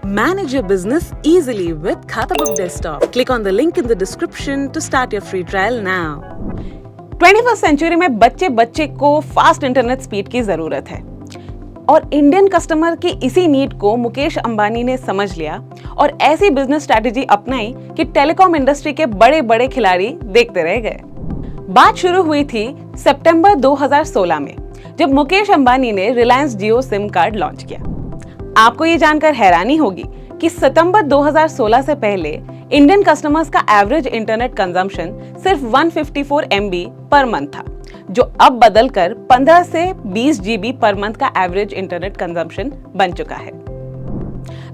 Manage your business easily with Khatabook Desktop. Click on the link in the description to start your free trial now. 21st century में बच्चे बच्चे को fast internet speed की जरूरत है और Indian customer की इसी नीड को मुकेश अंबानी ने समझ लिया और ऐसी बिजनेस स्ट्रैटेजी अपनाई कि टेलीकॉम इंडस्ट्री के बड़े बड़े खिलाड़ी देखते रह गए। बात शुरू हुई थी सितंबर 2016 में जब मुकेश अंबानी ने रिलायंस जियो सिम कार्ड लॉन्च किया। आपको ये जानकर हैरानी होगी कि सितंबर 2016 से पहले इंडियन कस्टमर्स का एवरेज इंटरनेट कंजम्पशन सिर्फ 154 MB पर मंथ था, जो अब बदलकर 15 से 20 GB पर मंथ का एवरेज इंटरनेट कंजम्पशन बन चुका है।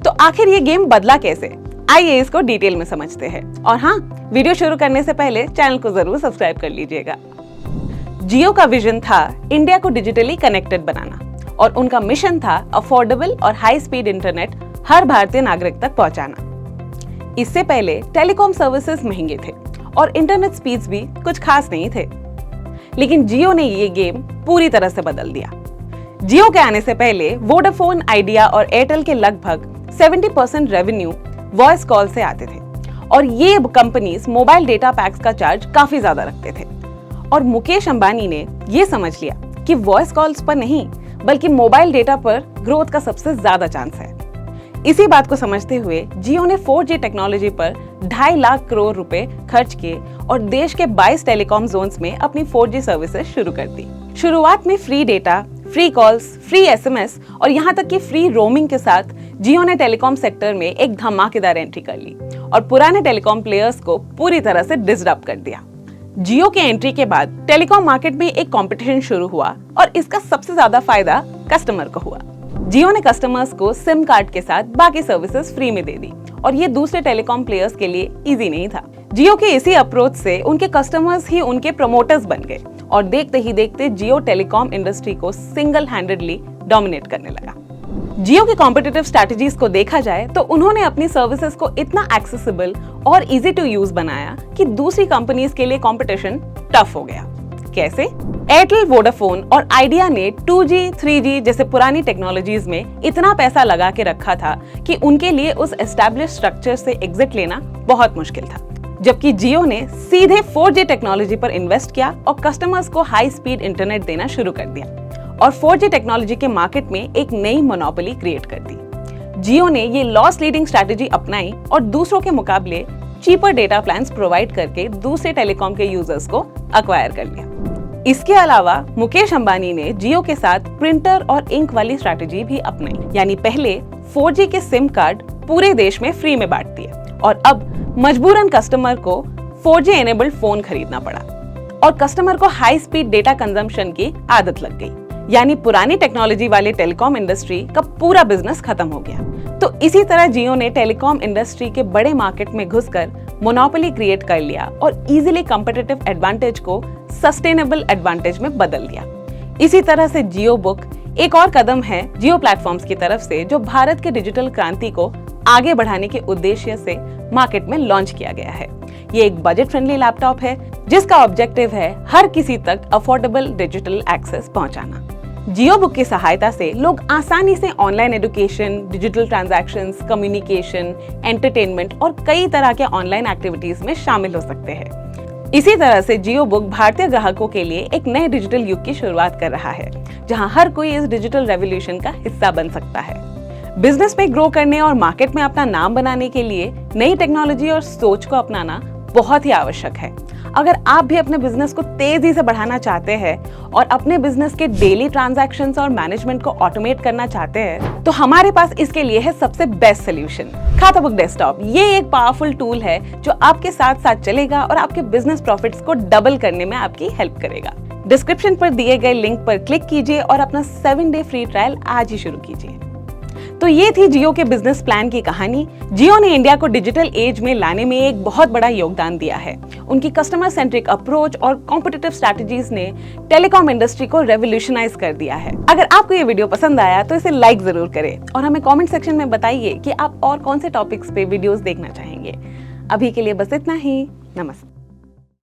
तो आखिर ये गेम बदला कैसे? आइए इसको डिटेल में समझते हैं। और हाँ, वीडियो शुरू करने से पहले चैनल को जरूर सब्सक्राइब कर लीजिएगा। जियो का विजन था इंडिया को डिजिटली कनेक्टेड बनाना और उनका मिशन था अफोर्डेबल और हाई स्पीड इंटरनेट हर भारतीय नागरिक तक पहुंचाना। इससे पहले टेलीकॉम सर्विसेज महंगे थे और इंटरनेट स्पीड्स भी कुछ खास नहीं थे, लेकिन जियो ने ये गेम पूरी तरह से बदल दिया। जियो के आने से पहले वोडाफोन, आइडिया और एयरटेल के लगभग 70% रेवेन्यू वॉइस कॉल से आते थे और ये कंपनीज मोबाइल डेटा पैक्स का चार्ज काफी ज्यादा रखते थे। और मुकेश अंबानी ने ये समझ लिया कि वॉइस कॉल्स पर नहीं बल्कि मोबाइल डेटा पर ग्रोथ का सबसे ज्यादा चांस है। इसी बात को समझते हुए जियो ने 4G टेक्नोलॉजी पर 2.5 लाख करोड़ रुपए खर्च किए और देश के 22 टेलीकॉम जोन्स में अपनी 4G सर्विसेज शुरू कर दी। शुरुआत में free data, free calls, free SMS और यहाँ तक कि फ्री रोमिंग के साथ जियो ने टेलीकॉम सेक्टर में एक धमाकेदार एंट्री कर ली और पुराने टेलीकॉम प्लेयर्स को पूरी तरह से डिसरप्ट कर दिया। जियो के एंट्री के बाद टेलीकॉम मार्केट में एक कंपटीशन शुरू हुआ और इसका सबसे ज्यादा फायदा कस्टमर को हुआ। जियो ने कस्टमर्स को सिम कार्ड के साथ बाकी सर्विसेज फ्री में दे दी और ये दूसरे टेलीकॉम प्लेयर्स के लिए इजी नहीं था। जियो के इसी अप्रोच से उनके कस्टमर्स ही उनके प्रमोटर्स बन गए और देखते ही देखते जियो टेलीकॉम इंडस्ट्री को सिंगल हैंडेडली डोमिनेट करने लगा। जियो की कॉम्पिटिटिव स्ट्रैटेजीज को देखा जाए तो उन्होंने अपनी सर्विसेज को इतना एक्सेसिबल और इजी टू यूज बनाया कि दूसरी कंपनीज के लिए कंपटीशन टफ हो गया। कैसे? एयरटेल, वोडाफोन और आइडिया ने 2G, 3G जैसे पुरानी टेक्नोलॉजीज में इतना पैसा लगा के रखा था कि उनके लिए उस एस्टैब्लिश स्ट्रक्चर से एग्जिट लेना बहुत मुश्किल था, जबकि जियो ने सीधे 4G टेक्नोलॉजी पर इन्वेस्ट किया और कस्टमर्स को हाई स्पीड इंटरनेट देना शुरू कर दिया और 4G टेक्नोलॉजी के मार्केट में एक नई मोनोपोली क्रिएट कर दी। जियो ने ये लॉस लीडिंग स्ट्रैटेजी अपनाई और दूसरों के मुकाबले चीपर डेटा प्लान्स प्रोवाइड करके दूसरे टेलीकॉम के यूजर्स को अक्वायर कर लिया। इसके अलावा मुकेश अंबानी ने जियो के साथ प्रिंटर और इंक वाली स्ट्रैटेजी भी अपनाई, यानी पहले 4G के सिम कार्ड पूरे देश में फ्री में बांट दिए और अब मजबूरन कस्टमर को 4G एनेबल्ड फोन खरीदना पड़ा और कस्टमर को हाई स्पीड डेटा कंजम्पशन की आदत लग गई, यानी पुरानी टेक्नोलॉजी वाले टेलीकॉम इंडस्ट्री का पूरा बिजनेस खत्म हो गया। तो इसी तरह जियो ने टेलीकॉम इंडस्ट्री के बड़े मार्केट में घुसकर मोनोपोली क्रिएट कर लिया और इजीली कॉम्पिटिटिव एडवांटेज को सस्टेनेबल एडवांटेज में बदल दिया। इसी तरह से जियो बुक एक और कदम है जियो प्लेटफॉर्म्स की तरफ से, जो भारत के डिजिटल क्रांति को आगे बढ़ाने के उद्देश्य से मार्केट में लॉन्च किया गया है। ये एक बजट फ्रेंडली लैपटॉप है जिसका ऑब्जेक्टिव है हर किसी तक अफोर्डेबल डिजिटल एक्सेस पहुंचाना। जियो बुक की सहायता से लोग आसानी से online education, digital transactions, communication, entertainment और कई तरह के ऑनलाइन एक्टिविटीज में शामिल हो सकते हैं। इसी तरह से जियो बुक भारतीय ग्राहकों के लिए एक नए डिजिटल युग की शुरुआत कर रहा है, जहां हर कोई इस डिजिटल रेवोल्यूशन का हिस्सा बन सकता है। बिजनेस में ग्रो करने और मार्केट में अपना नाम बनाने के लिए नई टेक्नोलॉजी और सोच को अपनाना बहुत ही आवश्यक है। अगर आप भी अपने बिजनेस को तेजी से बढ़ाना चाहते हैं और अपने बिजनेस के डेली ट्रांजैक्शंस और मैनेजमेंट को ऑटोमेट करना चाहते हैं, तो हमारे पास इसके लिए है सबसे बेस्ट सोल्यूशन, खाताबुक डेस्कटॉप। ये एक पावरफुल टूल है जो आपके साथ साथ चलेगा और आपके बिजनेस प्रॉफिट्स को डबल करने में आपकी हेल्प करेगा। डिस्क्रिप्शन पर दिए गए लिंक पर क्लिक कीजिए और अपना 7-डे फ्री ट्रायल आज ही शुरू कीजिए। तो ये थी जियो के बिजनेस प्लान की कहानी। जियो ने इंडिया को डिजिटल एज में लाने में एक बहुत बड़ा योगदान दिया है। उनकी कस्टमर सेंट्रिक अप्रोच और कॉम्पिटिटिव स्ट्रैटेजीज ने टेलीकॉम इंडस्ट्री को रेवोल्यूशनाइज कर दिया है। अगर आपको ये वीडियो पसंद आया तो इसे लाइक जरूर करें और हमें कमेंट सेक्शन में बताइए कि आप और कौन से टॉपिक्स पे वीडियोस देखना चाहेंगे। अभी के लिए बस इतना ही। नमस्ते।